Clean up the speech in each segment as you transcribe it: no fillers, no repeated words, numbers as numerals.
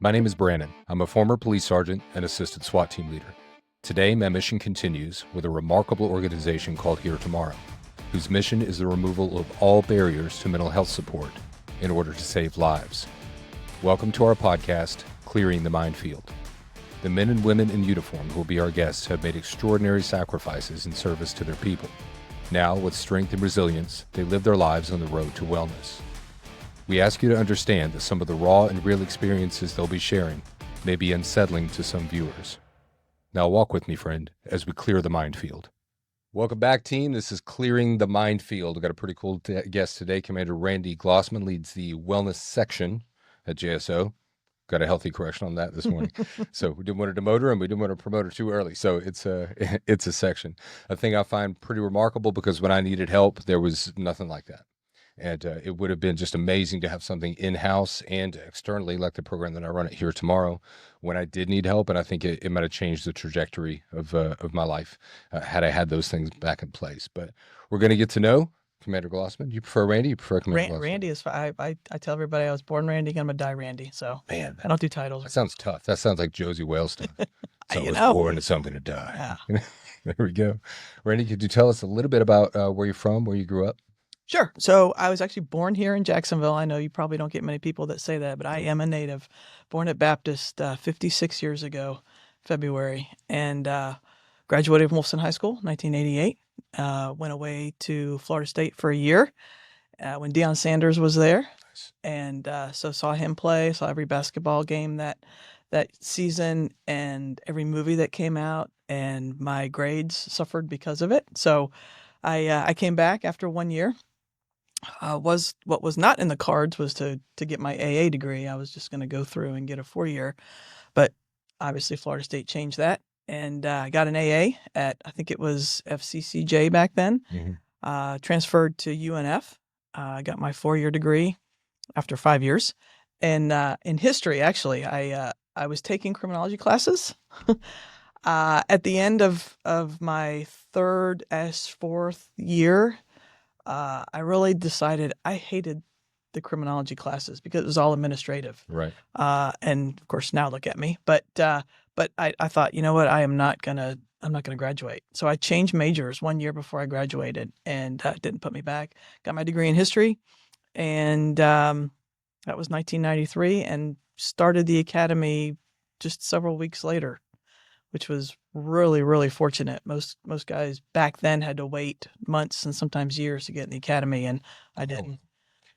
My name is Brandon. I'm a former police sergeant and assistant SWAT team leader. Today, my mission continues with a remarkable organization called Here Tomorrow, whose mission is the removal of all barriers to mental health support in order to save lives. Welcome to our podcast, Clearing the Minefield. The men and women in uniform who will be our guests have made extraordinary sacrifices in service to their people. Now, with strength and resilience, they live their lives on the road to wellness. We ask you to understand that some of the raw and real experiences they'll be sharing may be unsettling to some viewers. Now walk with me, friend, as we clear the minefield. Welcome back, team. This is Clearing the Minefield. We've got a pretty cool guest today. Commander Randi Glossman leads the wellness section at JSO. Got a healthy correction on that this morning. So we didn't want to demote her and we didn't want to promote her too early. So it's a section. A thing I find pretty remarkable because when I needed help, there was nothing like that. And it would have been just amazing to have something in-house and externally, like the program that I run at Here Tomorrow, when I did need help. And I think it might have changed the trajectory of my life had I had those things back in place. But we're going to get to know Commander Glossman. You prefer Randi? You prefer Commander Glossman? Randy is fine. I tell everybody I was born Randy, I'm going to die Randy. So Man, I don't do titles. That sounds tough. That sounds like Josie Wales stuff. So I was born to something to die. Yeah. There we go. Randi, could you tell us a little bit about where you're from, where you grew up? Sure. So I was actually born here in Jacksonville. I know you probably don't get many people that say that, but I am a native. Born at Baptist 56 years ago, February, and graduated from Wolfson High School, 1988. Went away to Florida State for a year when Deion Sanders was there. Nice. And so saw him play, saw every basketball game that season and every movie that came out, and my grades suffered because of it. So I came back after 1 year. What was not in the cards was to get my AA degree. I was just going to go through and get a 4-year, but obviously Florida State changed that, and I got an AA at, I think it was FCCJ back then. Mm-hmm. Transferred to UNF. I got my 4-year degree after 5 years, and in history, actually, I was taking criminology classes. At the end of my fourth year, I really decided I hated the criminology classes because it was all administrative. Right. And of course now look at me, but I thought, you know what, I'm not gonna graduate. So I changed majors 1 year before I graduated, and didn't put me back. Got my degree in history, and that was 1993, and started the academy just several weeks later, which was really, really fortunate. Most guys back then had to wait months and sometimes years to get in the academy, and I didn't.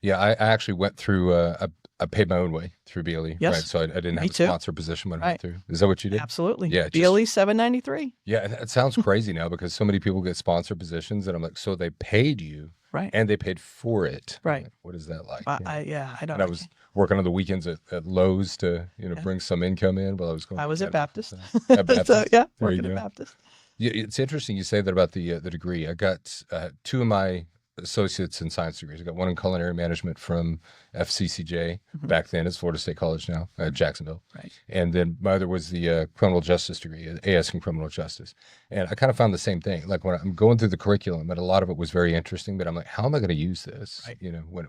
Yeah, I actually went through, I paid my own way through BLE, yes. Right? So I didn't have a sponsor position when I went through. Is that what you did? Absolutely. Yeah. BLE $793. Yeah, it sounds crazy now because so many people get sponsor positions, and I'm like, so they paid you. Right. And they paid for it. Right. Like, what is that like? I don't know. And I was working on the weekends at Lowe's to, bring some income in while I was going. I was at Baptist. At Baptist. So, yeah, working at Baptist. Yeah, it's interesting you say that about the degree. I got 2 of my associates in science degrees. I got one in culinary management from FCCJ, mm-hmm. back then. It's Florida State College now, Jacksonville. Right. And then my other was the criminal justice degree, AS in criminal justice. And I kind of found the same thing. Like when I'm going through the curriculum, and a lot of it was very interesting, but I'm like, how am I going to use this? Right.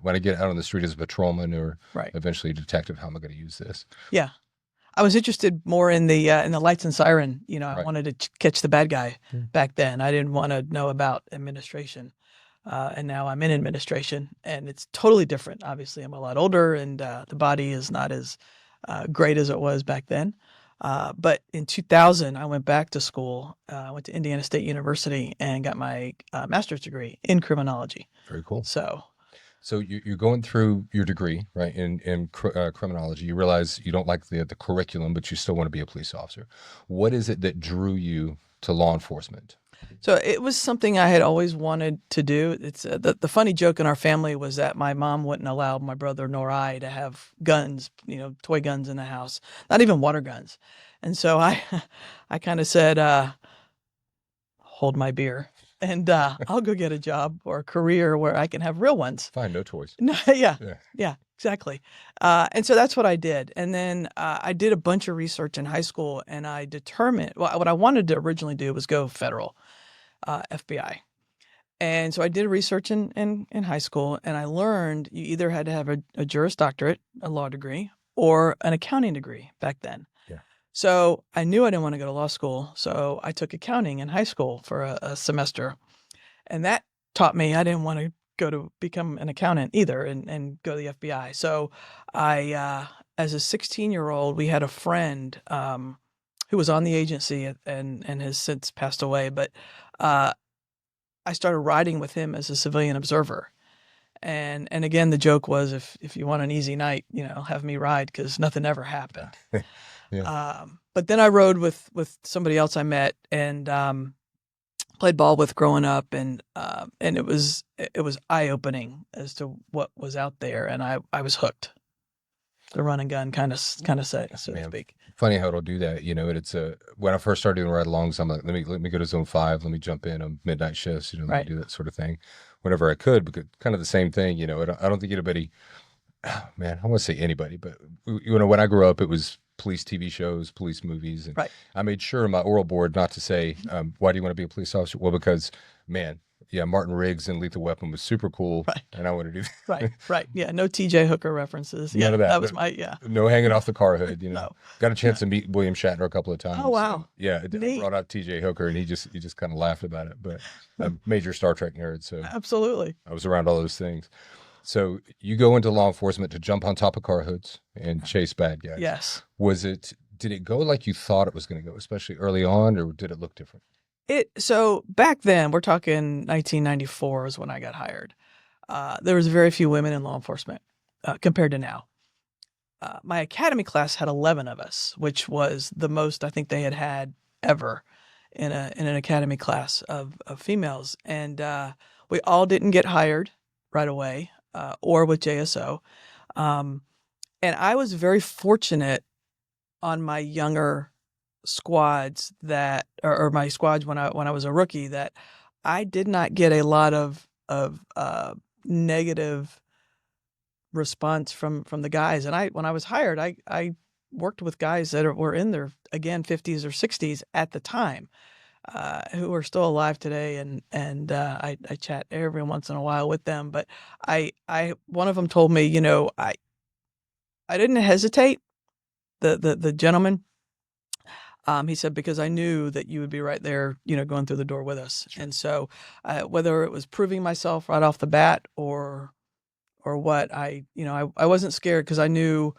When I get out on the street as a patrolman or right. eventually a detective, how am I going to use this? Yeah. I was interested more in the lights and siren. I right. wanted to catch the bad guy back then. I didn't want to know about administration. And now I'm in administration, and it's totally different. Obviously, I'm a lot older, and the body is not as great as it was back then. But in 2000, I went back to school. I went to Indiana State University and got my master's degree in criminology. Very cool. So you're going through your degree, right, in criminology. You realize you don't like the curriculum, but you still want to be a police officer. What is it that drew you to law enforcement? So it was something I had always wanted to do. It's the funny joke in our family was that my mom wouldn't allow my brother nor I to have guns, toy guns in the house, not even water guns. And so I kind of said, hold my beer. And I'll go get a job or a career where I can have real ones. Fine, no toys. No, yeah, exactly. And so that's what I did. And then I did a bunch of research in high school, and I determined, what I wanted to originally do was go federal, FBI. And so I did research in high school, and I learned you either had to have a Juris Doctorate, a law degree, or an accounting degree back then. Yeah. So I knew I didn't want to go to law school. So I took accounting in high school for a semester. And that taught me I didn't want to go to become an accountant either and go to the FBI. So I, as a 16-year-old, we had a friend who was on the agency and has since passed away. But I started riding with him as a civilian observer. And again, the joke was, if you want an easy night, have me ride, because nothing ever happened. Yeah. But then I rode with somebody else I met and played ball with growing up, and it was eye opening as to what was out there, and I was hooked. The run and gun kind of say, so to speak. Funny how it'll do that, and it's when I first started doing ride-alongs, I'm like, let me go to zone 5, let me jump in on midnight shifts, let me do that sort of thing whenever I could, because kind of the same thing, I don't think anybody, man, I want to say anybody, but when I grew up, it was police TV shows, police movies, and I made sure in my oral board not to say, why do you want to be a police officer? Well, because, man, yeah, Martin Riggs and Lethal Weapon was super cool, and I want to do that. Right. Yeah, no TJ Hooker references. None of that. That was no hanging off the car hood. No. Got a chance to meet William Shatner a couple of times. Oh wow. Yeah, I brought out TJ Hooker, and he just kind of laughed about it. But I'm a major Star Trek nerd, so absolutely, I was around all those things. So you go into law enforcement to jump on top of car hoods and chase bad guys. Yes. Did it go like you thought it was going to go, especially early on, or did it look different? So back then, we're talking 1994 is when I got hired. There was very few women in law enforcement compared to now. My academy class had 11 of us, which was the most I think they had ever in an academy class of females. And we all didn't get hired right away or with JSO. And I was very fortunate on my younger squads or my squads when I was a rookie, that I did not get a lot of negative response from the guys. And when I was hired, I worked with guys that were in their, again, 50s or 60s at the time, who are still alive today. And I chat every once in a while with them. But one of them told me, I didn't hesitate, the gentleman. He said, because I knew that you would be right there, going through the door with us. Sure. And so whether it was proving myself right off the bat or what, I wasn't scared, because I knew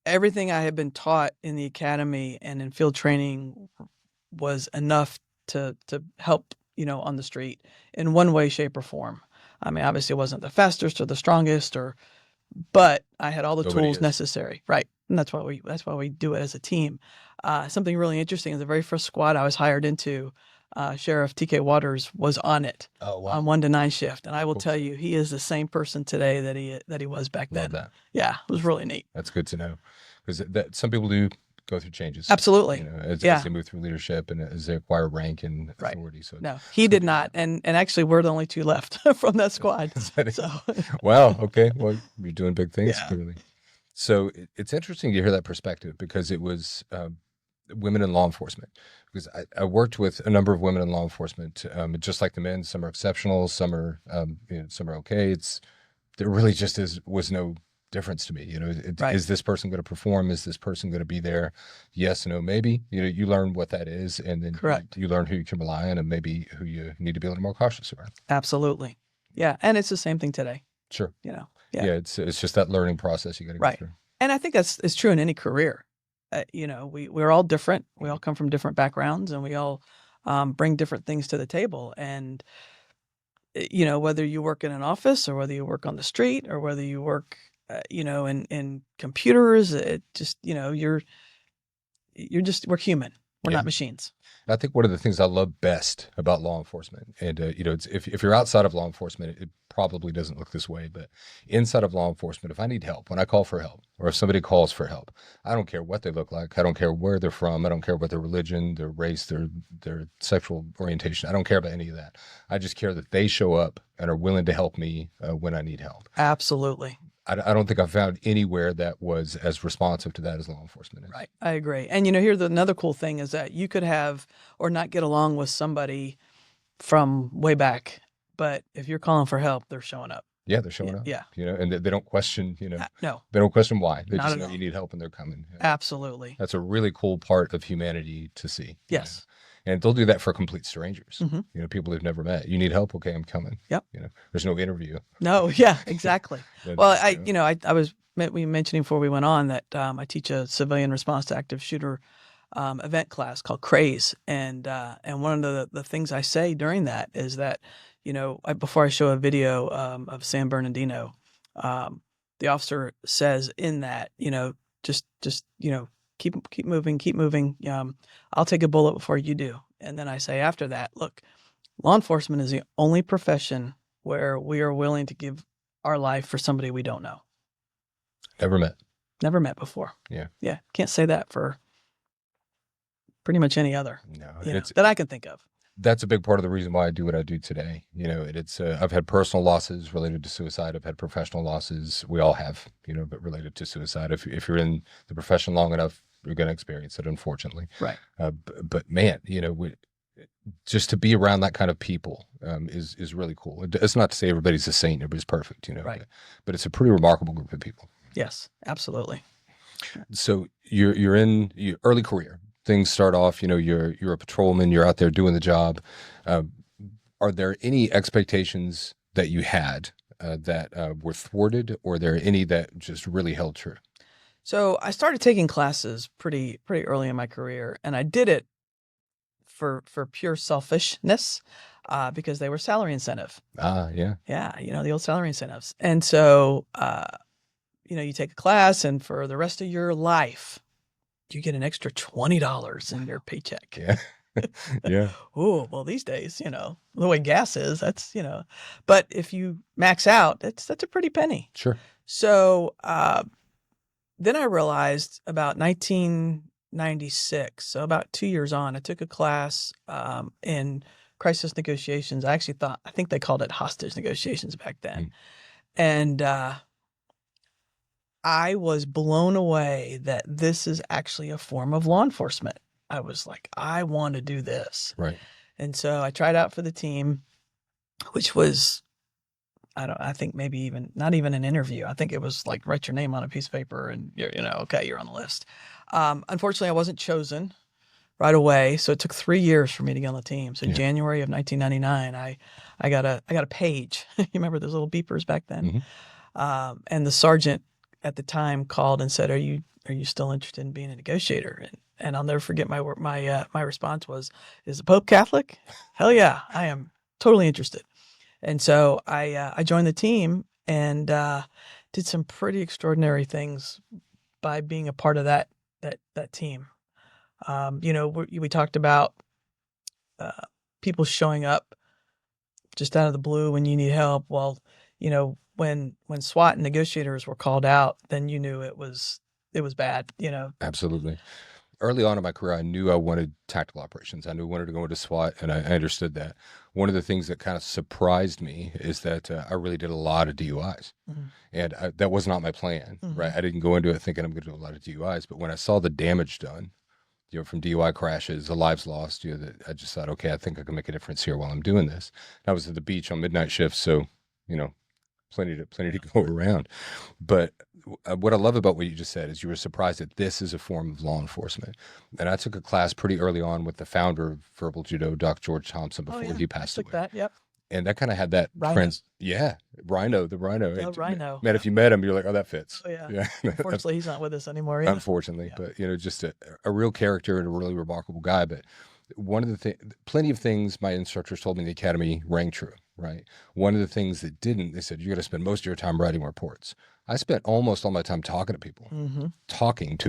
everything I had been taught in the academy and in field training was enough to help, on the street in one way, shape, or form. I mean, obviously it wasn't the fastest or the strongest, but I had all the tools necessary. Right. And that's why we do it as a team. Something really interesting is the very first squad I was hired into, Sheriff TK Waters was on it. Oh, wow. On 1 to 9 shift. And I will tell you, he is the same person today that he was back then. Love that. Yeah, it was really neat. That's good to know, because some people do go through changes. Absolutely. As they move through leadership and as they acquire rank and authority. So no, he did not. And actually, we're the only 2 left from that squad. So. Wow. Okay. Well, you're doing big things, clearly. So it's interesting to hear that perspective, because it was women in law enforcement. Because I worked with a number of women in law enforcement, just like the men. Some are exceptional, some are some are okay. There really just was no difference to me. Is this person going to perform? Is this person going to be there? Yes, no, maybe. You learn what that is, and then you learn who you can rely on, and maybe who you need to be a little more cautious around. Absolutely, yeah. And it's the same thing today. Sure. Yeah. It's just that learning process you got to go through. And I think it's true in any career. We're all different. We all come from different backgrounds, and we all bring different things to the table. And whether you work in an office, or whether you work on the street, or whether you work in computers, it just we're human. We're not machines. I think one of the things I love best about law enforcement, and it's, if you're outside of law enforcement, it probably doesn't look this way, but inside of law enforcement, if I need help, when I call for help, or if somebody calls for help, I don't care what they look like, I don't care where they're from, I don't care what their religion, their race, their sexual orientation, I don't care about any of that. I just care that they show up and are willing to help me when I need help. Absolutely. I don't think I've found anywhere that was as responsive to that as law enforcement is. Right. I agree. And here's another cool thing is that you could have or not get along with somebody from way back, but if you're calling for help, they're showing up. Yeah, they're showing up. Yeah. And they don't question, No, they don't question why. They not just at know all. you need help and they're coming. Yeah. Absolutely. That's a really cool part of humanity to see. Yes. And they'll do that for complete strangers. Mm-hmm. People they've never met. You need help? Okay, I'm coming. Yep. There's no interview. No, yeah, exactly. Then Well, just go. I was we mentioning before we went on that I teach a civilian response to active shooter event class called Craze, and one of the things I say during that is that before I show a video of San Bernardino, the officer says in that just keep moving. I'll take a bullet before you do, and then I say after that, look, law enforcement is the only profession where we are willing to give our life for somebody we don't know. Never met before. Yeah. Yeah. Can't say that for pretty much any other No, that I can think of. That's a big part of the reason why I do what I do today. It's I've had personal losses related to suicide. I've had professional losses. We all have, but related to suicide. If you're in the profession long enough, you're going to experience it, unfortunately. Right. But man, just to be around that kind of people is really cool. It's not to say everybody's a saint, everybody's perfect, Right. but it's a pretty remarkable group of people. Yes, absolutely. So you're in your early career. Things start off, you're a patrolman, you're out there doing the job. Are there any expectations that you had that were thwarted, or are there any that just really held true? So I started taking classes pretty early in my career, and I did it for pure selfishness because they were salary incentive. Yeah. Yeah, the old salary incentives. And so, you take a class, and for the rest of your life, you get an extra $20 in your paycheck. Yeah. Yeah. Oh, well, these days, the way gas is, that's, but if you max out, that's a pretty penny. Sure. So then I realized about 1996, so about 2 years on, I took a class in crisis negotiations. I think they called it hostage negotiations back then. And I was blown away that this is actually a form of law enforcement. I was like, I want to do this. Right. And so I tried out for the team, which was, I think maybe even not even an interview. I think it was like write your name on a piece of paper and okay, you're on the list. Unfortunately, I wasn't chosen right away. So it took 3 years for me to get on the team. So January of 1999, I got a page. You remember those little beepers back then? Mm-hmm. And the sergeant at the time called and said, "Are you still interested in being a negotiator?" And I'll never forget my response was, "Is the Pope Catholic? Hell yeah, I am totally interested." And so I joined the team and did some pretty extraordinary things by being a part of that team. We talked about people showing up just out of the blue when you need help. Well, when SWAT and negotiators were called out, then you knew it was bad. Absolutely. Early on in my career, I knew I wanted tactical operations. I knew I wanted to go into SWAT, and I understood that. One of the things that kind of surprised me is that I really did a lot of DUIs, and that was not my plan, right? I didn't go into it thinking I'm going to do a lot of DUIs, but when I saw the damage done, from DUI crashes, the lives lost, I just thought, okay, I think I can make a difference here while I'm doing this. I was at the beach on midnight shifts, so plenty to go around. But what I love about what you just said is you were surprised that this is a form of law enforcement. And I took a class pretty early on with the founder of verbal judo, Doc George Thompson, before he passed away. That, yep. And that kind of had that Rhino, the Rhino. The Rhino. Man, if you met him, you're like, oh, that fits. Oh yeah. Unfortunately, he's not with us anymore. Either. Unfortunately, but just a real character and a really remarkable guy. But one of the plenty of things my instructors told me in the academy rang true. Right. One of the things that didn't, they said, you're going to spend most of your time writing reports. I spent almost all my time talking to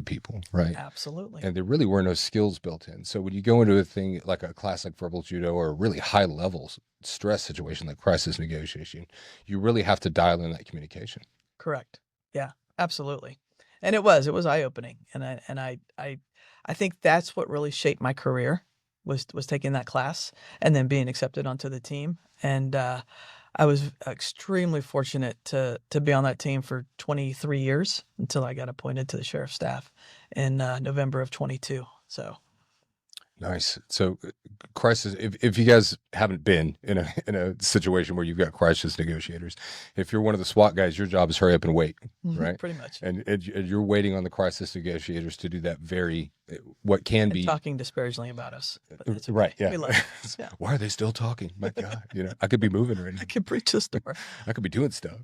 people, right? Absolutely. And there really were no skills built in. So when you go into a thing like a class like verbal judo or a really high level stress situation like crisis negotiation, you really have to dial in that communication. Correct. Yeah, absolutely. And it was eye-opening. And I think that's what really shaped my career was taking that class and then being accepted onto the team. And I was extremely fortunate to be on that team for 23 years until I got appointed to the sheriff's staff in November of 22. So Nice. So, crisis. If you guys haven't been in a situation where you've got crisis negotiators, if you're one of the SWAT guys, your job is hurry up and wait, right? Pretty much. And you're waiting on the crisis negotiators to do that very what can And be talking disparagingly about us, but that's okay. right. Yeah. We love it. Yeah. Why are they still talking? My God, I could be moving right now. I can preach this door. I could be doing stuff,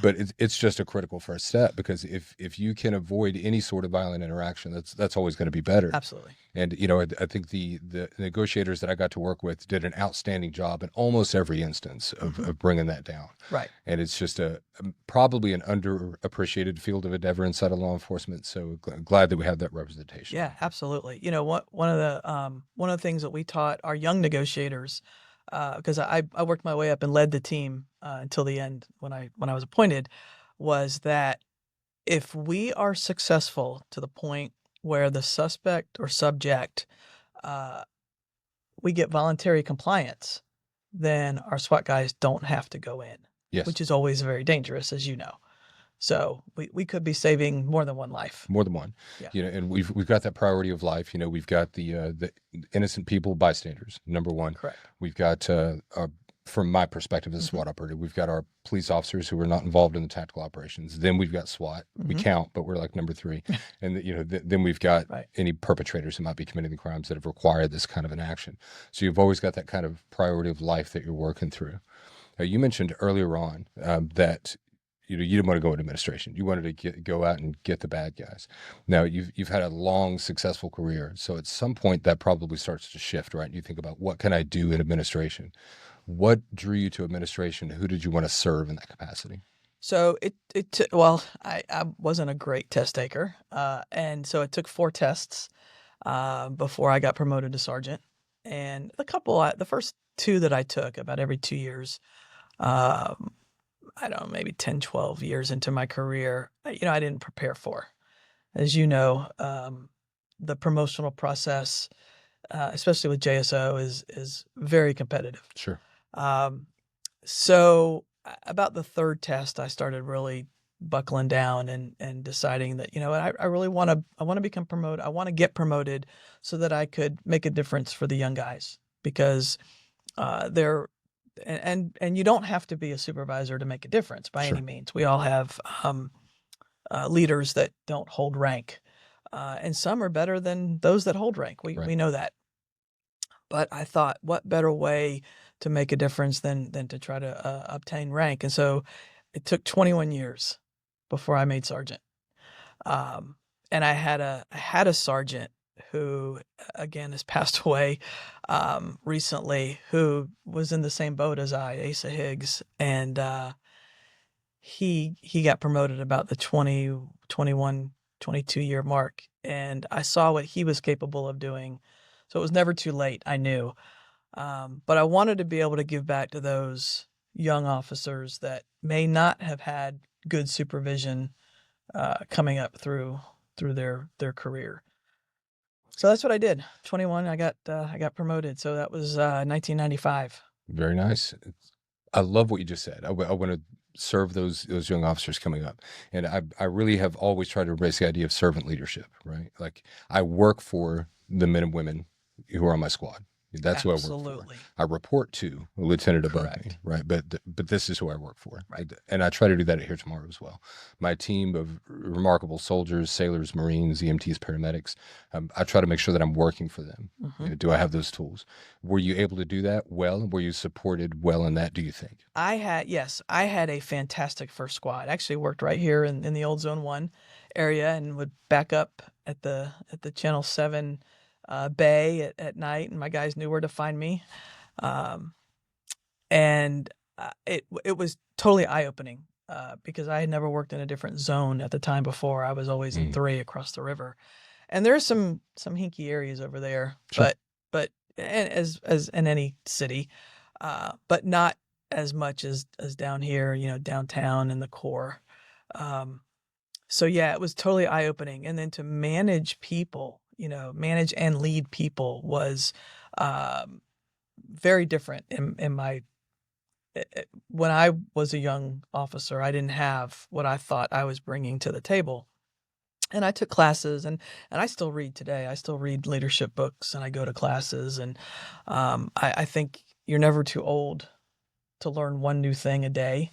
but it's just a critical first step because if you can avoid any sort of violent interaction, that's always going to be better. Absolutely. And I think the negotiators that I got to work with did an outstanding job in almost every instance of bringing that down. Right. And it's just probably an underappreciated field of endeavor inside of law enforcement. So glad that we have that representation. Yeah, absolutely. One of the things that we taught our young negotiators, because I worked my way up and led the team until the end when I was appointed, was that if we are successful to the point where the suspect or subject we get voluntary compliance, then our SWAT guys don't have to go in, Yes. which is always very dangerous, as you know. So we could be saving more than one life. More than one. Yeah. And we've got that priority of life. We've got the innocent people, bystanders, number one. Correct. We've got from my perspective as a SWAT operator, we've got our police officers who are not involved in the tactical operations. Then we've got SWAT. We count, but we're like number three. And then we've got any perpetrators who might be committing the crimes that have required this kind of an action. So you've always got that kind of priority of life that you're working through. You mentioned earlier on that you didn't want to go into administration. You wanted to go out and get the bad guys. Now you've had a long, successful career. So at some point that probably starts to shift, right? And you think about what can I do in administration? What drew you to administration? Who did you want to serve in that capacity? So I wasn't a great test taker, and so it took 4 tests before I got promoted to sergeant. And the first 2 that I took about every 2 years, I don't know, maybe 10, 12 years into my career, I didn't prepare for. As you know, the promotional process, especially with JSO, is very competitive. Sure. So about the 3rd test, I started really buckling down and deciding that, I really want to become promoted. I want to get promoted so that I could make a difference for the young guys, because and you don't have to be a supervisor to make a difference by any means. We all have leaders that don't hold rank, and some are better than those that hold rank. We know that. But I thought, what better way to make a difference than to try to obtain rank? And so it took 21 years before I made sergeant. And I had a sergeant who, again, has passed away recently, who was in the same boat as Asa Higgs. And he got promoted about the 21, 22-year mark. And I saw what he was capable of doing. So it was never too late, I knew. But I wanted to be able to give back to those young officers that may not have had good supervision coming up through their career. So that's what I did. 21, I got promoted. So that was 1995. Very nice. I love what you just said. I want to serve those young officers coming up. And I really have always tried to embrace the idea of servant leadership, right? Like, I work for the men and women who are on my squad. That's who I work for. I report to a lieutenant above me, right? But this is who I work for. Right. And I try to do that here tomorrow as well. My team of remarkable soldiers, sailors, Marines, EMTs, paramedics, I try to make sure that I'm working for them. Do I have those tools? Were you able to do that well? Were you supported well in that, do you think? I had a fantastic first squad. I actually worked right here in the old Zone 1 area and would back up at the Channel 7 bay at night, and my guys knew where to find me. And it was totally eye-opening because I had never worked in a different zone at the time before. I was always in 3 across the river. And there's some hinky areas over there, but and as in any city, but not as much as down here, downtown in the core. So yeah, it was totally eye-opening. And then to manage people, manage and lead people was very different in my. When I was a young officer, I didn't have what I thought I was bringing to the table. And I took classes, and I still read today. I still read leadership books, and I go to classes. And I think you're never too old to learn one new thing a day.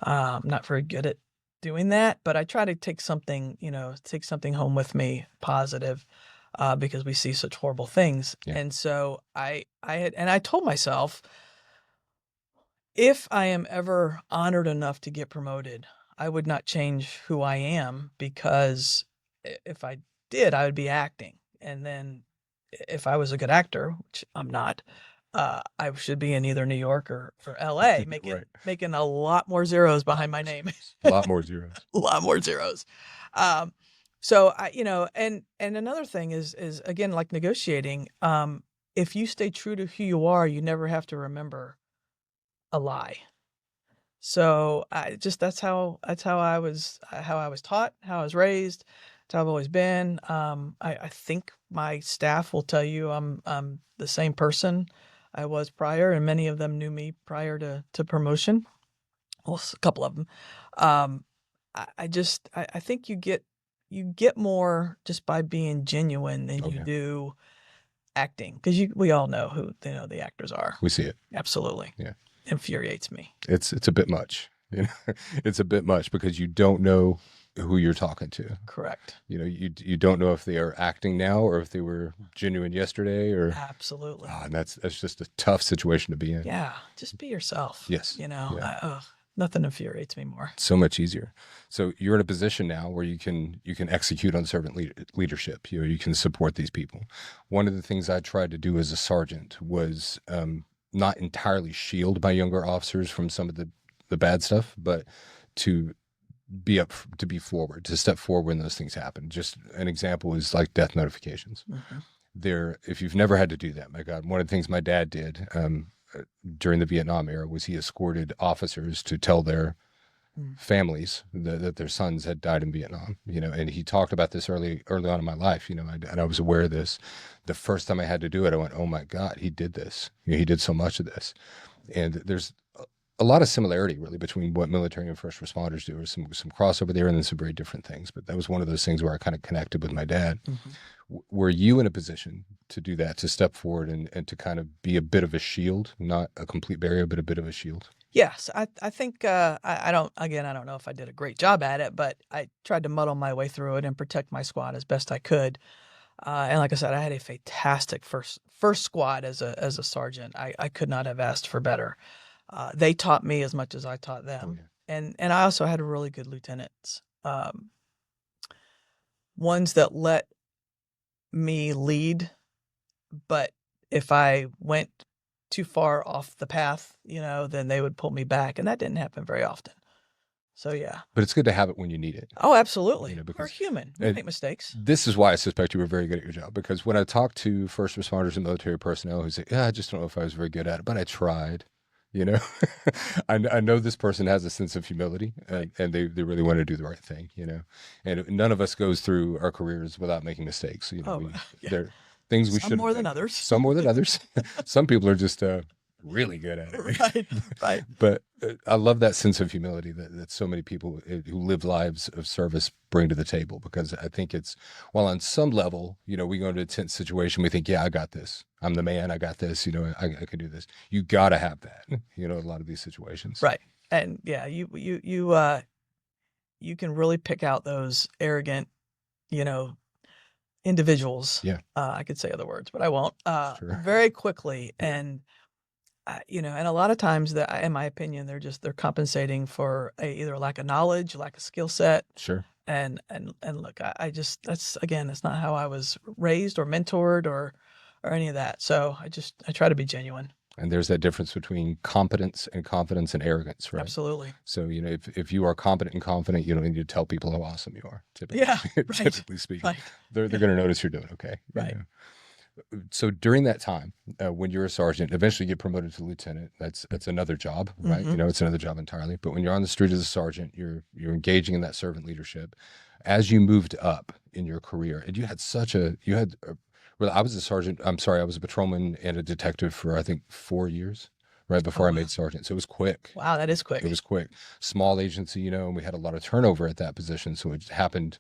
I'm not very good at doing that, but I try to take something, take something home with me positive, because we see such horrible things. Yeah. And so I told myself, if I am ever honored enough to get promoted, I would not change who I am, because if I did, I would be acting. And then if I was a good actor, which I'm not, I should be in either New York or LA, Right. making a lot more zeros behind my name. A lot more zeros. A lot more zeros. So and another thing is again, like negotiating, if you stay true to who you are, you never have to remember a lie. So that's how I was taught, how I was raised. That's how I've always been. I think my staff will tell you I'm the same person I was prior, and many of them knew me prior to promotion. Well, a couple of them. I think you get more just by being genuine than you do acting, because we all know who the actors are. We see it. Absolutely. Yeah. Infuriates me. It's a bit much. It's a bit much because you don't know who you're talking to. Correct. You don't know if they are acting now or if they were genuine yesterday, or absolutely. And that's just a tough situation to be in. Yeah, just be yourself. Yes. Nothing infuriates me more. So much easier. So you're in a position now where you can execute on servant leadership. You can support these people. One of the things I tried to do as a sergeant was not entirely shield my younger officers from some of the bad stuff, but to be forward, to step forward when those things happen. Just an example is like death notifications. Mm-hmm. If you've never had to do that, my God, one of the things my dad did during the Vietnam era was he escorted officers to tell their families that their sons had died in Vietnam, and he talked about this early on in my life, and I was aware of this. The first time I had to do it, I went, oh my God, he did this. He did so much of this. And there's a lot of similarity really between what military and first responders do. There's some crossover there, and then some very different things. But that was one of those things where I kind of connected with my dad. Mm-hmm. Were you in a position to do that, to step forward and to kind of be a bit of a shield, not a complete barrier, but a bit of a shield? Yes, I think I don't know if I did a great job at it, but I tried to muddle my way through it and protect my squad as best I could. And like I said, I had a fantastic first squad as a sergeant. I could not have asked for better. They taught me as much as I taught them. Oh, yeah. And I also had really good lieutenants, ones that let me lead, but if I went too far off the path, then they would pull me back, and that didn't happen very often. So yeah. But it's good to have it when you need it. Oh, absolutely. We're human. We make mistakes. This is why I suspect you were very good at your job, because when I talk to first responders and military personnel who say, I just don't know if I was very good at it, but I tried. I know this person has a sense of humility, and they really want to do the right thing, and none of us goes through our careers without making mistakes. There are things we should. Some more than others. Some more than others. Some people are just really good at it. Right. But I love that sense of humility that so many people who live lives of service bring to the table, because I think while on some level, we go into a tense situation, we think, yeah, I got this. I'm the man. I got this. I can do this. You got to have that, a lot of these situations. Right. And yeah, you can really pick out those arrogant, individuals. Yeah. I could say other words, but I won't, Sure. very quickly. And, and a lot of times that, in my opinion, they're compensating for either a lack of knowledge, lack of skill set. Sure. And look, that's not how I was raised or mentored or any of that. So I try to be genuine. And there's that difference between competence and confidence and arrogance, right? Absolutely. So, if you are competent and confident, you don't need to tell people how awesome you are. Typically, right. Typically speaking, right. They're going to notice you're doing okay. Right. So during that time, when you're a sergeant, eventually you get promoted to lieutenant. That's another job, right? Mm-hmm. It's another job entirely. But when you're on the street as a sergeant, you're engaging in that servant leadership. As you moved up in your career, and well, I was a sergeant. I'm sorry, I was a patrolman and a detective for I think 4 years, right before I made sergeant. So it was quick. Wow, that is quick. It was quick. Small agency, and we had a lot of turnover at that position, so it happened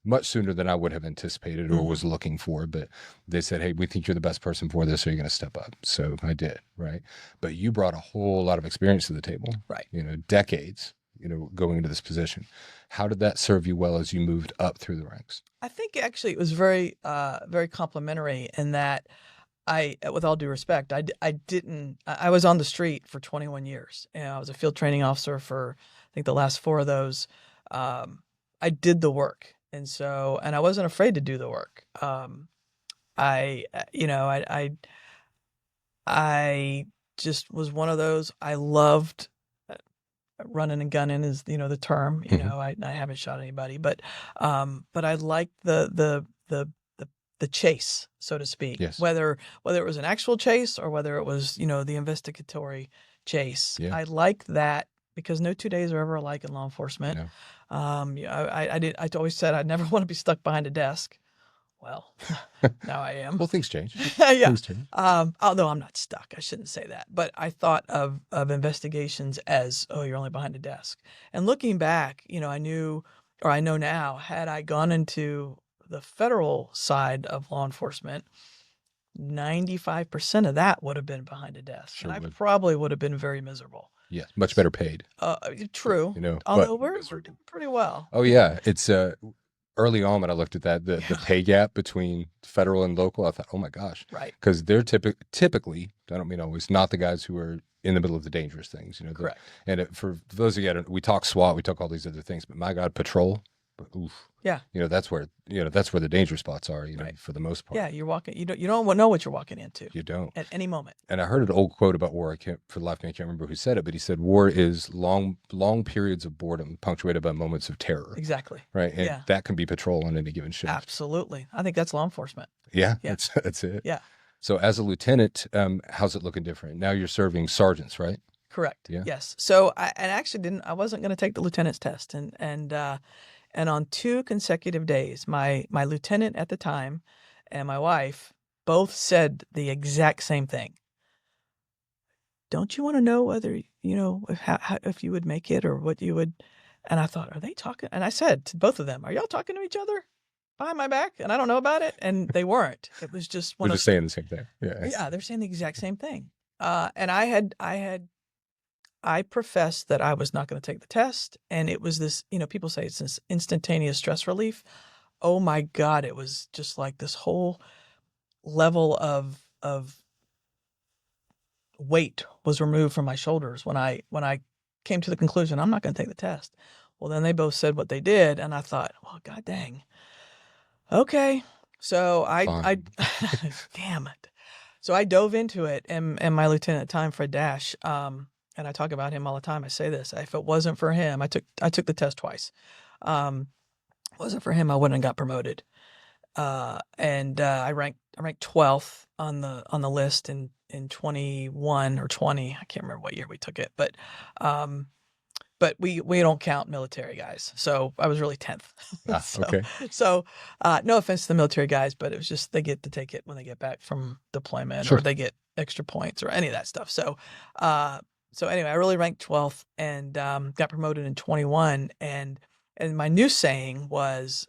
much sooner than I would have anticipated or was looking for. But they said, hey, we think you're the best person for this, so you're going to step up. So I did, right? But you brought a whole lot of experience to the table, Right. Decades, going into this position. How did that serve you well as you moved up through the ranks? I think actually it was very, very complimentary in that with all due respect, I was on the street for 21 years, and I was a field training officer for, I think, the last 4 of those. I did the work, and I wasn't afraid to do the work. I just was one of those. I loved running and gunning is, the term, I haven't shot anybody, but I liked the chase, so to speak. Yes. Whether it was an actual chase or whether it was, the investigatory chase. Yeah. I like that because no 2 days are ever alike in law enforcement. No. I always said I'd never want to be stuck behind a desk. Well, now I am. Well, things change. Yeah. Things change. Although I'm not stuck, I shouldn't say that. But I thought of investigations as, oh, you're only behind a desk. And looking back, I knew, or I know now, had I gone into the federal side of law enforcement, 95% of that would have been behind a desk. Sure and I would. probably would have been very miserable. Yeah, much better paid. True. Although we're doing pretty well. Oh yeah, it's early on when I looked at that, the pay gap between federal and local, I thought, oh my gosh, Right. because they're typically, I don't mean always, not the guys who are in the middle of the dangerous things, Correct. And for those of you, we talk SWAT, we talk all these other things, but my God, patrol, oof. Yeah. That's where the danger spots are, Right. for the most part. Yeah, you're walking. You don't know what you're walking into. You don't. At any moment. And I heard an old quote about war. For the life of me, I can't remember who said it, but he said, war is long periods of boredom punctuated by moments of terror. Exactly. Right. And Yeah. that can be patrol on any given shift. Absolutely. I think that's law enforcement. Yeah. Yeah. That's it. Yeah. So as a lieutenant, how's it looking different? Now you're serving sergeants, right? Correct. Yeah. Yes. So I wasn't going to take the lieutenant's test, and on 2 consecutive days, my lieutenant at the time and my wife both said the exact same thing. Don't you want to know whether, if you would make it or what you would? And I thought, are they talking? And I said to both of them, are y'all talking to each other behind my back? And I don't know about it. And they weren't. It was just one They're of just saying the same thing. Yeah. Yeah, they're saying the exact same thing. And I professed that I was not going to take the test. And it was this, people say it's this instantaneous stress relief. Oh my God, it was just like this whole level of weight was removed from my shoulders when I came to the conclusion I'm not going to take the test. Well, then they both said what they did, and I thought, well, God dang. Okay. So I damn it. So I dove into it, and my lieutenant at the time, Fred Dash, and I talk about him all the time. I say this: if it wasn't for him, I took the test twice. Wasn't for him, I wouldn't have got promoted. And I ranked 12th on the list in 21 or 20. I can't remember what year we took it, but we don't count military guys, so I was really 10th. Okay. So no offense to the military guys, but it was just they get to take it when they get back from deployment, Sure. or they get extra points or any of that stuff. So anyway, I really ranked 12th and got promoted in 21. And my new saying was,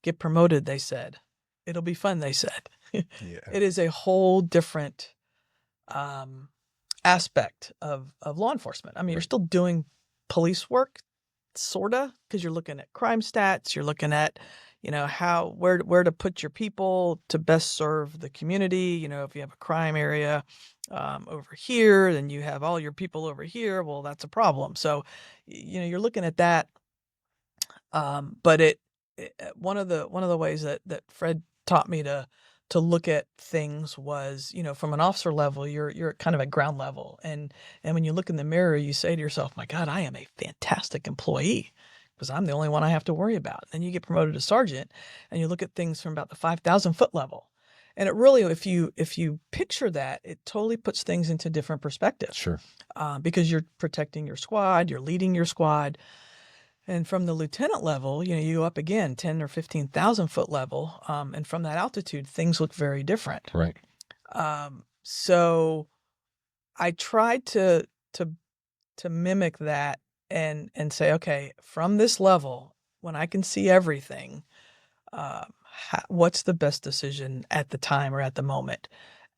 get promoted, they said. It'll be fun, they said. Yeah. It is a whole different aspect of law enforcement. I mean, you're still doing police work, sorta, because you're looking at crime stats. You're looking at, where to put your people to best serve the community. If you have a crime area over here, then you have all your people over here. Well, that's a problem. So, you're looking at that. But one of the ways that Fred taught me to look at things was, from an officer level, you're kind of at ground level. And when you look in the mirror, you say to yourself, my God, I am a fantastic employee because I'm the only one I have to worry about. Then you get promoted to sergeant and you look at things from about the 5,000 foot level. And it really, if you picture that, it totally puts things into different perspective. Sure. Because you're protecting your squad, you're leading your squad. And from the lieutenant level, you go up again, 10 or 15,000 foot level. And from that altitude, things look very different. Right. So I tried to mimic that and say, okay, from this level, when I can see everything, what's the best decision at the time or at the moment.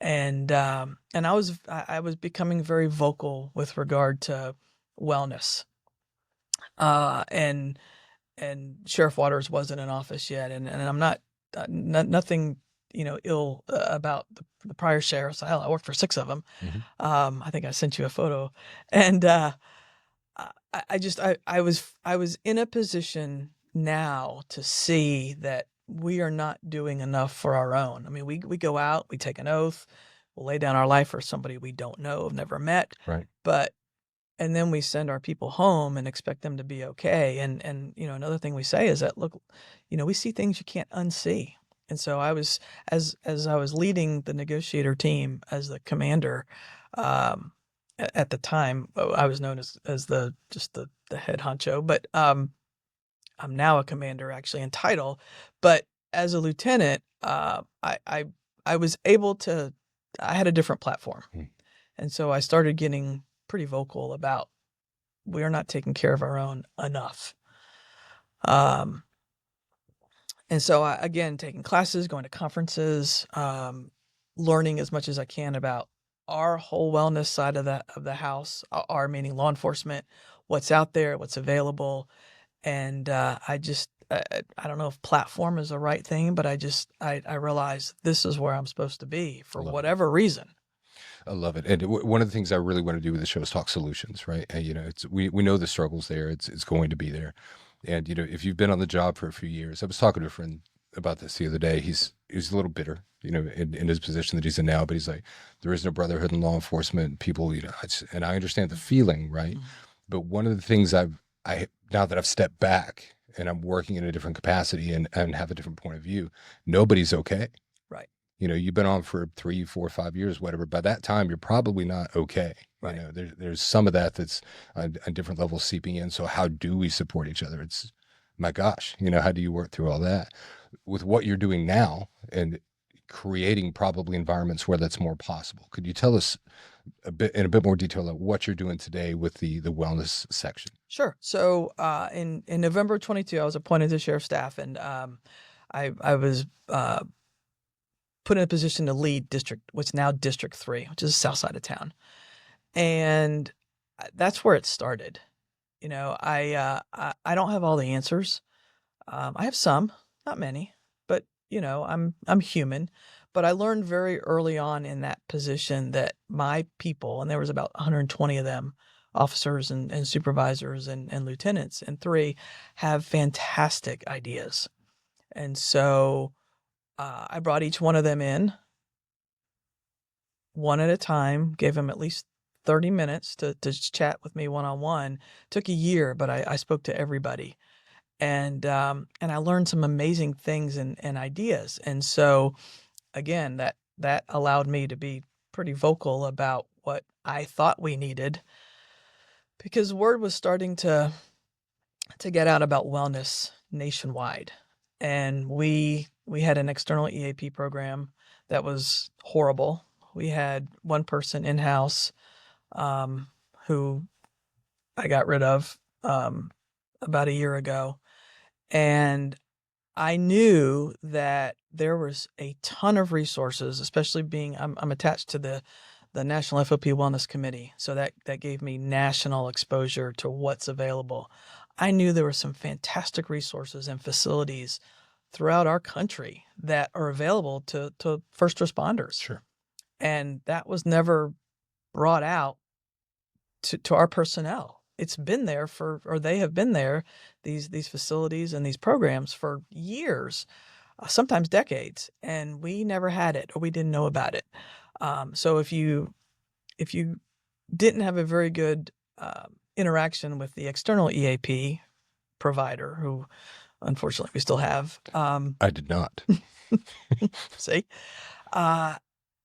And I was becoming very vocal with regard to wellness. And Sheriff Waters wasn't in office yet, and I'm not, nothing, ill about the prior sheriffs. Hell, I worked for 6 of them. I think I sent you a photo, and I was in a position now to see that we are not doing enough for our own. I mean, we go out, we take an oath, we'll lay down our life for somebody we don't know, have never met, Right. but and then we send our people home and expect them to be okay. And another thing we say is that, look, we see things you can't unsee. And so as I was leading the negotiator team as the commander, at the time, I was known as the head honcho, but I'm now a commander actually in title. But as a lieutenant, I was able to, I had a different platform. And so I started getting pretty vocal about, we are not taking care of our own enough. And so again, taking classes, going to conferences, learning as much as I can about our whole wellness side of the house, our meaning law enforcement, what's out there, what's available. And I don't know if platform is the right thing, but I realized this is where I'm supposed to be for whatever reason. I love it. And one of the things I really want to do with the show is talk solutions, right? And, we know the struggles there. It's going to be there. And, if you've been on the job for a few years, I was talking to a friend about this the other day. He's a little bitter, in his position that he's in now, but he's like, there is no brotherhood in law enforcement. People, and I understand the feeling, right? Mm-hmm. But one of the things now that I've stepped back and I'm working in a different capacity and have a different point of view, nobody's okay. Right. You've been on for 3, 4, 5 years, whatever. By that time, you're probably not okay. Right. There's some of that's on different levels seeping in. So how do we support each other? It's, my gosh, how do you work through all that with what you're doing now and creating probably environments where that's more possible? Could you tell us in a bit more detail about what you're doing today with the wellness section? Sure. So in November 22, I was appointed to sheriff's staff, and I was put in a position to lead what's now District 3, which is the south side of town. And that's where it started. I don't have all the answers. I have some, not many, but I'm human. But I learned very early on in that position that my people, and there was about 120 of them, officers and supervisors and lieutenants, and 3 have fantastic ideas. And so I brought each one of them in one at a time, gave them at least 30 minutes to chat with me one-on-one. Took a year, but I spoke to everybody. And I learned some amazing things and ideas. And so, again, that allowed me to be pretty vocal about what I thought we needed, because word was starting to get out about wellness nationwide. And we had an external EAP program that was horrible. We had one person in-house who I got rid of about a year ago. And I knew that there was a ton of resources, especially I'm attached to the National FOP Wellness Committee. So that gave me national exposure to what's available. I knew there were some fantastic resources and facilities throughout our country that are available to first responders. Sure. And that was never brought out to our personnel. It's been there they have been there, these facilities and these programs for years, sometimes decades, and we never had it, or we didn't know about it. So if you didn't have a very good interaction with the external EAP provider, who unfortunately we still have, I did not. see,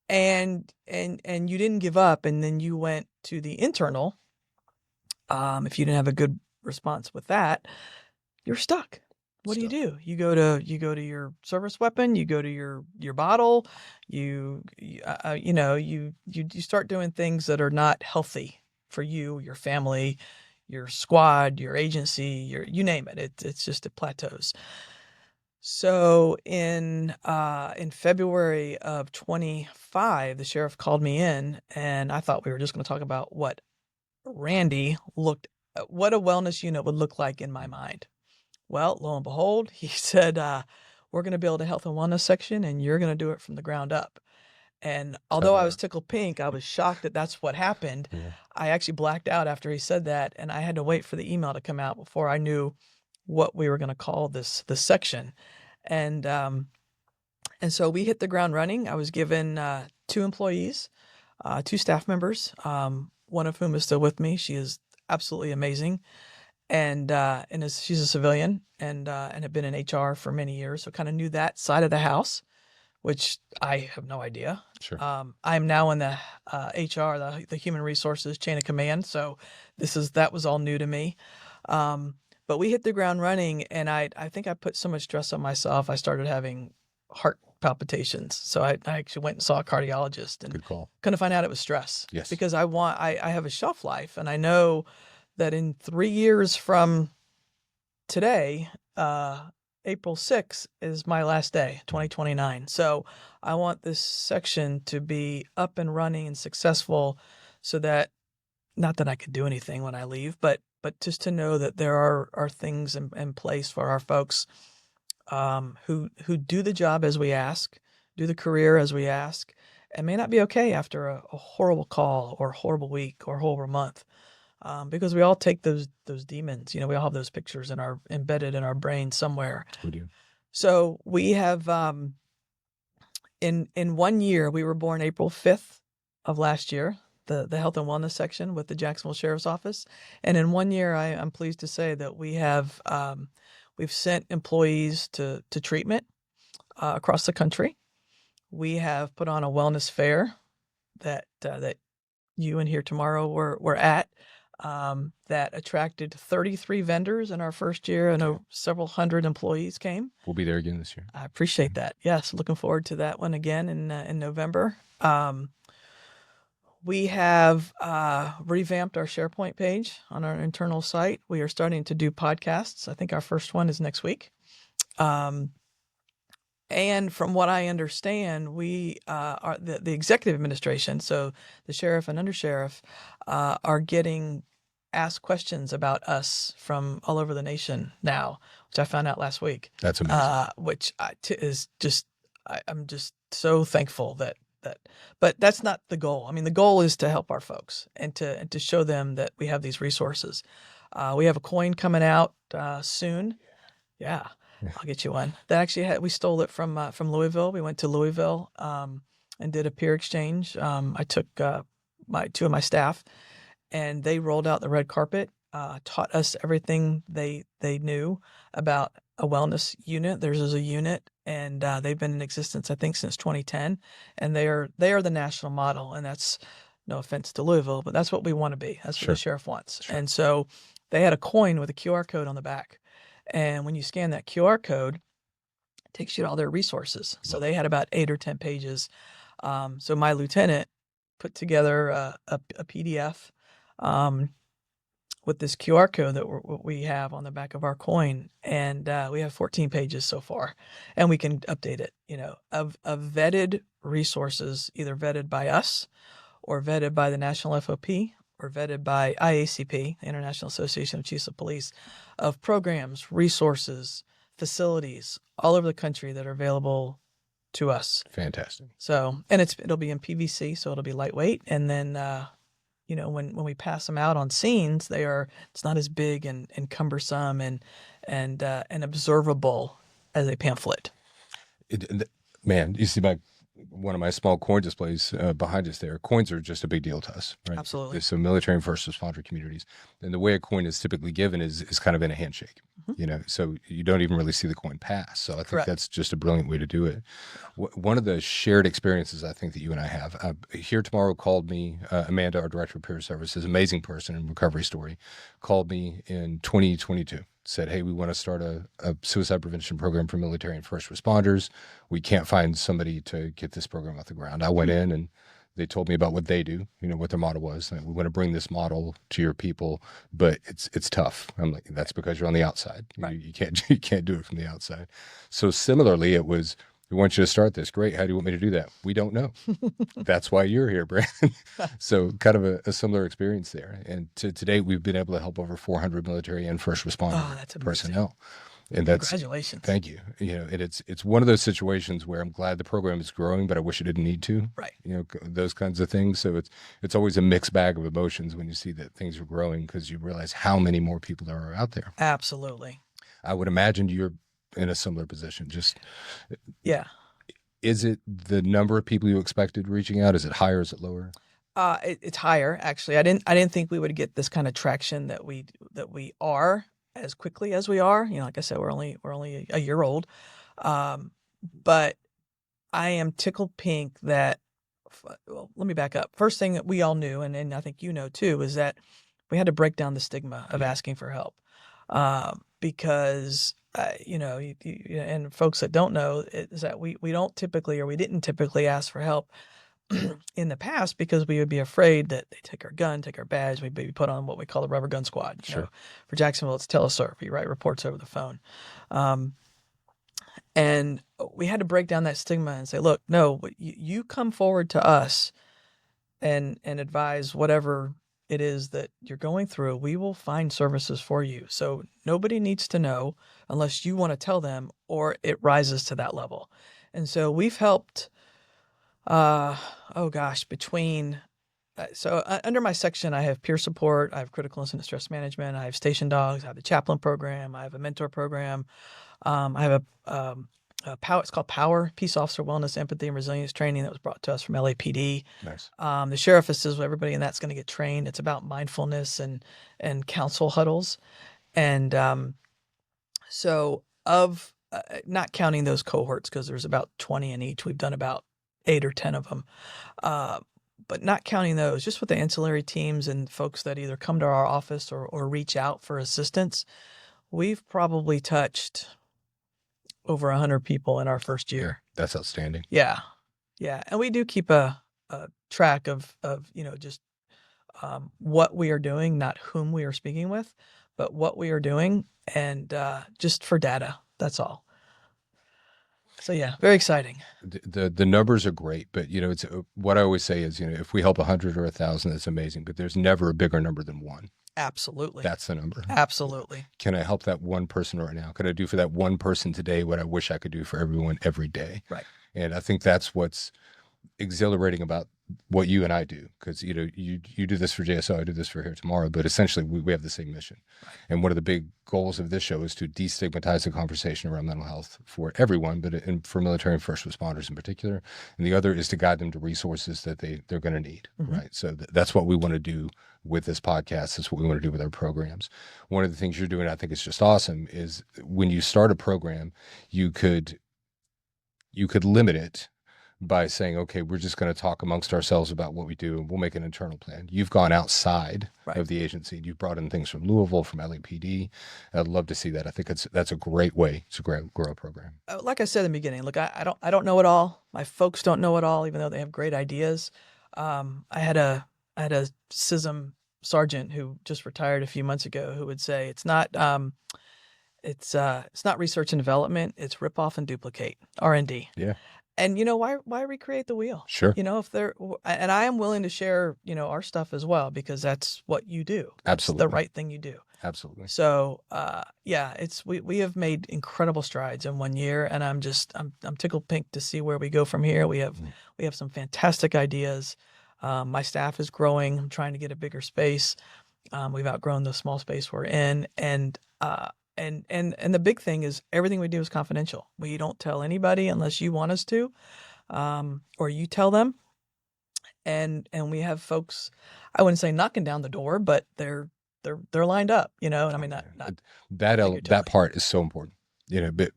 and you didn't give up, and then you went to the internal. If you didn't have a good response with that, you're stuck. What do you do? You go to your service weapon, you go to your bottle, you start doing things that are not healthy for you, your family, your squad, your agency, you name it. It's just, it plateaus. So in February of 25, the sheriff called me in, and I thought we were just going to talk about what Randy looked, what a wellness unit would look like in my mind. Well, lo and behold, he said, we're going to build a health and wellness section, and you're going to do it from the ground up. And although I was tickled pink, I was shocked that that's what happened. Yeah. I actually blacked out after he said that, and I had to wait for the email to come out before I knew what we were going to call this section. And so we hit the ground running. I was given 2 employees, 2 staff members, one of whom is still with me. She is absolutely amazing, and she's a civilian and had been in HR for many years, so kind of knew that side of the house, which I have no idea. Sure. I'm now in the HR, the human resources chain of command, so that was all new to me. But we hit the ground running, and I think I put so much stress on myself, I started having heart palpitations. So I actually went and saw a cardiologist, and Good call. couldn't find out it was stress. Yes. Because I have a shelf life, and I know that in 3 years from today, April 6th is my last day, 2029. So I want this section to be up and running and successful, so that, not that I could do anything when I leave, but just to know that there are things in place for our folks who do the job as we ask, do the career as we ask, and may not be okay after a horrible call or a horrible week or a horrible month, because we all take those demons. We all have those pictures embedded in our brain somewhere. We do. So we have in 1 year, we were born April 5th of last year, the health and wellness section with the Jacksonville Sheriff's Office. And in 1 year, I'm pleased to say that we have we've sent employees to treatment across the country. We have put on a wellness fair that you and Here Tomorrow were at, that attracted 33 vendors in our first year, and several hundred employees came. We'll be there again this year. I appreciate that. Yes, looking forward to that one again in November. We have revamped our SharePoint page on our internal site. We are starting to do podcasts. I think our first one is next week. And from what I understand, we are the executive administration, so the sheriff and undersheriff, are getting asked questions about us from all over the nation now, which I found out last week. That's amazing. Which is just, I'm just so thankful that. But that's not the goal. I mean, the goal is to help our folks and to show them that we have these resources. We have a coin coming out soon. Yeah, I'll get you one. That actually we stole it from Louisville. We went to Louisville and did a peer exchange. I took 2 of my staff, and they rolled out the red carpet, taught us everything they knew about a wellness unit. Theirs is a unit, and they've been in existence, I think, since 2010, and they are the national model. And that's, no offense to Louisville, but that's what we want to be. That's what the sheriff wants. Sure. And so they had a coin with a QR code on the back, and when you scan that QR code, it takes you to all their resources. So they had about 8 or 10 pages. So my lieutenant put together a PDF with this QR code that we have on the back of our coin, and we have 14 pages so far, and we can update it, of vetted resources, either vetted by us or vetted by the National FOP or vetted by IACP, the International Association of Chiefs of Police, of programs, resources, facilities all over the country that are available to us. Fantastic. So, and it'll be in PVC, so it'll be lightweight, and then when we pass them out on scenes, it's not as big and cumbersome and observable as a pamphlet. Man, you see one of my small coin displays behind us there. Coins are just a big deal to us, right? Absolutely. So military and first responder communities. And the way a coin is typically given is kind of in a handshake, so you don't even really see the coin pass. So I think that's just a brilliant way to do it. One of the shared experiences I think that you and I have, Here Tomorrow called me, Amanda, our director of peer services, amazing person and recovery story, called me in 2022. Said, hey, we want to start a suicide prevention program for military and first responders. We can't find somebody to get this program off the ground. I went in and They told me about what they do, what their model was. Like, we want to bring this model to your people, but it's tough. I'm like, that's because you're on the outside. Right. You can't do it from the outside. So similarly, it was, we want you to start this. Great. How do you want me to do that? We don't know. That's why you're here, Brandon. So kind of a similar experience there. And to date, we've been able to help over 400 military and first responder That's amazing. personnel. And that's, Congratulations. thank you. And it's one of those situations where I'm glad the program is growing, but I wish it didn't need to. Right. Those kinds of things. So it's always a mixed bag of emotions when you see that things are growing, because you realize how many more people there are out there. Absolutely. I would imagine you're in a similar position. Just Yeah. Is it the number of people you expected reaching out? Is it higher? Is it lower? It's higher, actually. I didn't think we would get this kind of traction that we are as quickly as we are. Like I said, we're only a year old, but I am tickled pink that. Well, let me back up. First thing that we all knew, and I think too, is that we had to break down the stigma of asking for help, because and folks that don't know is that we don't typically, or we didn't typically ask for help in the past, because we would be afraid that they take our gun, take our badge, we'd be put on what we call the rubber gun squad. Sure. For Jacksonville, it's telesurf. You write reports over the phone. And we had to break down that stigma and say, look, no, you come forward to us and advise whatever it is that you're going through. We will find services for you. So nobody needs to know unless you want to tell them, or it rises to that level. And so we've helped, between, under my section, I have peer support, I have critical incident stress management, I have station dogs, I have the chaplain program, I have a mentor program. I have it's called POWER, Peace Officer Wellness, Empathy, and Resilience Training, that was brought to us from LAPD. Nice. The sheriff says everybody in that's going to get trained. It's about mindfulness and council huddles. And so of not counting those cohorts, because there's about 20 in each, we've done about 8 or 10 of them. But not counting those, just with the ancillary teams and folks that either come to our office or reach out for assistance, we've probably touched over 100 people in our first year. That's outstanding. Yeah. And we do keep a track of just what we are doing, not whom we are speaking with, but what we are doing, and just for data. That's all. So yeah, very exciting. The numbers are great, but it's what I always say is, if we help 100 or 1,000, that's amazing, but there's never a bigger number than one. Absolutely. That's the number. Absolutely. Can I help that one person right now? Can I do for that one person today what I wish I could do for everyone every day? Right. And I think that's what's exhilarating about what you and I do, because you do this for JSO, I do this for Here Tomorrow, but essentially we have the same mission. Right. And one of the big goals of this show is to destigmatize the conversation around mental health for everyone, but for military and first responders in particular. And the other is to guide them to resources that they're going to need. Mm-hmm. Right. So that's what we want to do with this podcast. That's what we want to do with our programs. One of the things you're doing, I think is just awesome, is when you start a program, you could limit it by saying, okay, we're just going to talk amongst ourselves about what we do, and we'll make an internal plan. You've gone outside of the agency. You've brought in things from Louisville, from LAPD. I'd love to see that. I think that's a great way to grow a program. Like I said in the beginning, look, I don't know it all. My folks don't know it all, even though they have great ideas. I had a CISM sergeant who just retired a few months ago, who would say it's not research and development, it's rip off and duplicate, R&D. Yeah. And why recreate the wheel? Sure. And I am willing to share, our stuff as well, because that's what you do. That's Absolutely. the right thing you do. Absolutely. So, we have made incredible strides in 1 year, and I'm tickled pink to see where we go from here. We have some fantastic ideas. My staff is growing. I'm trying to get a bigger space. We've outgrown the small space we're in, and the big thing is everything we do is confidential. We don't tell anybody unless you want us to, or you tell them. And we have folks, I wouldn't say knocking down the door, but they're lined up, and I mean, not that part is so important. But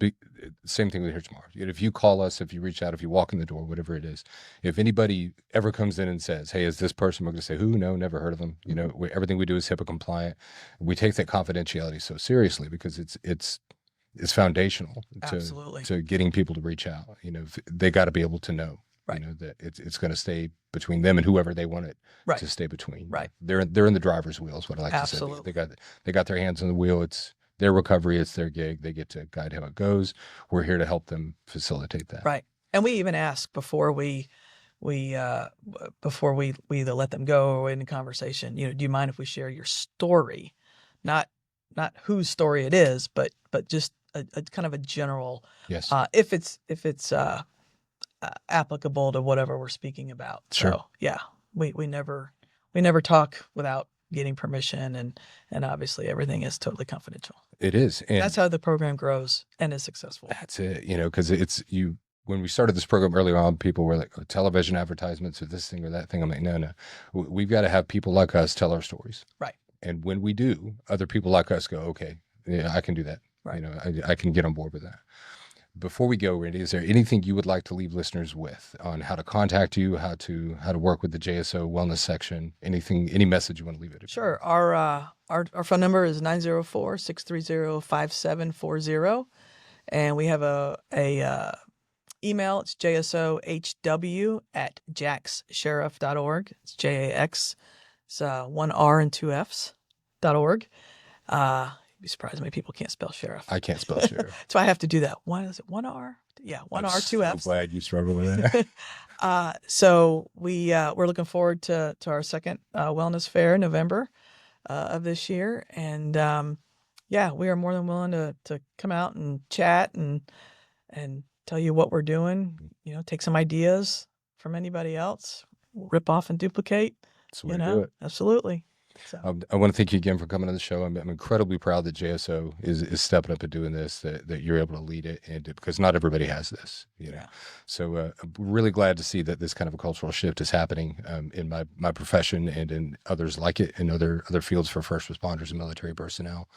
same thing with Here Tomorrow. If you call us, if you reach out, if you walk in the door, whatever it is, if anybody ever comes in and says, hey, is this person, we're going to say, who? No, never heard of them. Everything we do is HIPAA compliant. We take that confidentiality so seriously, because it's foundational Absolutely. to getting people to reach out. They got to be able to know. Right. That it's going to stay between them and whoever they want it Right. to stay between. Right. They're in the driver's wheel is what I like to say. Absolutely. They got their hands on the wheel. It's their recovery. It's their gig. They get to guide how it goes. We're here to help them facilitate that. Right. And we even ask before we either let them go or in the conversation, do you mind if we share your story? Not whose story it is, but just a kind of a general, Yes. If it's applicable to whatever we're speaking about. Sure. So yeah, we never talk without getting permission, and obviously everything is totally confidential. It is. And that's how the program grows and is successful. That's it. Because when we started this program earlier on, people were like, television advertisements or this thing or that thing. I'm like, no. We've got to have people like us tell our stories. Right. And when we do, other people like us go, okay, yeah, I can do that. Right. I can get on board with that. Before we go, Randy, is there anything you would like to leave listeners with on how to contact you, how to work with the JSO wellness section? Any message you want to leave it? Sure. Our phone number is 904-630-5740. And we have a email. It's jsohw@jaxsheriff.org. It's JAX. It's 1 R and 2 F's.org. You'd be surprised how many people can't spell sheriff. I can't spell sheriff. So I have to do that. Why is it 1 R? Yeah, 1 R, 2 F's. I'm glad you struggle with that. So we're looking forward to our second wellness fair in November of this year. And we are more than willing to come out and chat and tell you what we're doing, take some ideas from anybody else, rip off and duplicate. That's the way to do it. Absolutely. So. I want to thank you again for coming on the show. I'm incredibly proud that JSO is stepping up and doing this, that you're able to lead it, and because not everybody has this, Yeah. So I'm really glad to see that this kind of a cultural shift is happening in my profession and in others like it in other fields for first responders and military personnel.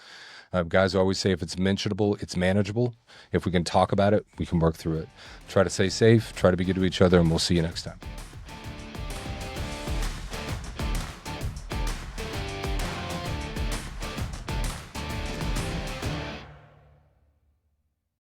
Guys always say if it's mentionable, it's manageable. If we can talk about it, we can work through it. Try to stay safe, try to be good to each other, and we'll see you next time.